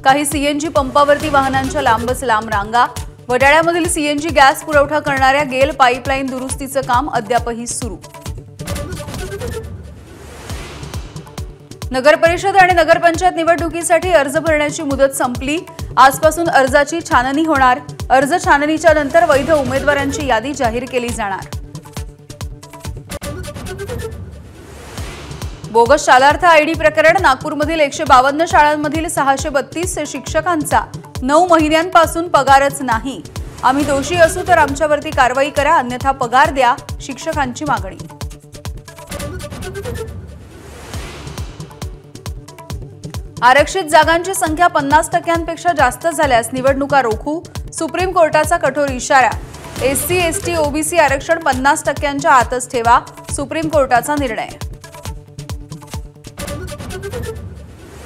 काही सीएनजी पंपावरती वाहनांच्या लांबच लांब रांगा। वडाळ्यामधील सीएनजी गॅस पुरवठा करणाऱ्या गेल पाईपलाईन दुरुस्तीचं काम अद्यापही सुरू। नगरपरिषद आणि नगरपंचायत निवडणुकीसाठी अर्ज भरण्याची मुदत संपली। आजपासून अर्जाची छाननी होणार। अर्ज छाननीच्या नंतर वैध उमेदवारांची यादी जाहीर केली जाणार। बोगस शालार्थ आयडी प्रकरण। नागपूरमधील 152 शाळांमधील 632 शिक्षकांचा 9 महिन्यांपासून पगारच नाही। आम्ही दोषी असू तर आमच्यावरती कारवाई करा, अन्यथा पगार द्या, शिक्षकांची मागणी। आरक्षित जागांची संख्या 50% जास्त झाल्यास निवडणुका रोखू। सुप्रीम कोर्टाचा कठोर इशारा। एससी एसटी ओबीसी आरक्षण 50% आतच ठेवा, सुप्रीम कोर्टाचा निर्णय।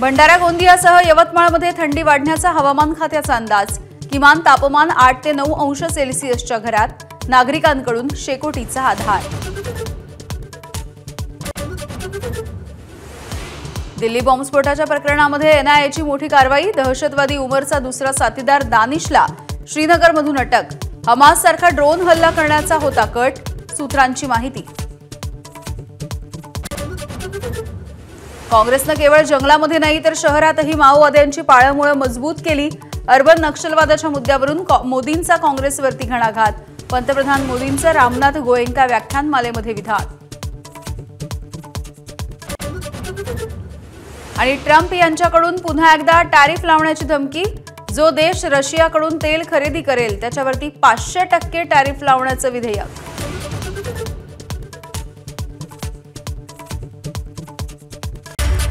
भंडारा गोंदियासह यवतमाळमध्ये थंडी वाढण्याचा हवामान खात्याचा अंदाज। किमान तापमान 8 ते 9 अंश सेल्सिअसच्या घरात। नागरिकांकडून शेकोटीचा आधार। दिल्ली बॉम्बस्फोटाच्या प्रकरणामध्ये एनआयएची मोठी कारवाई। दहशतवादी उमरचा दुसरा साथीदार दानिशला श्रीनगरमधून अटक। हमास सारखा ड्रोन हल्ला करण्याचा होता कट, सूत्रांची माहिती। काँग्रेसनं केवळ जंगलामध्ये नाही तर शहरातही माओवाद्यांची पाळंमुळं मजबूत केली। अर्बन नक्षलवादाच्या मुद्द्यावरून मोदींचा काँग्रेसवरती घणाघात। पंतप्रधान मोदींचं रामनाथ गोयंका व्याख्यानमालेमध्ये विधान। आणि ट्रम्प यांच्याकडून पुन्हा एकदा टॅरिफ लावण्याची धमकी। जो देश रशियाकडून तेल खरेदी करेल त्याच्यावरती 500% टॅरिफ लावण्याचं विधेयक।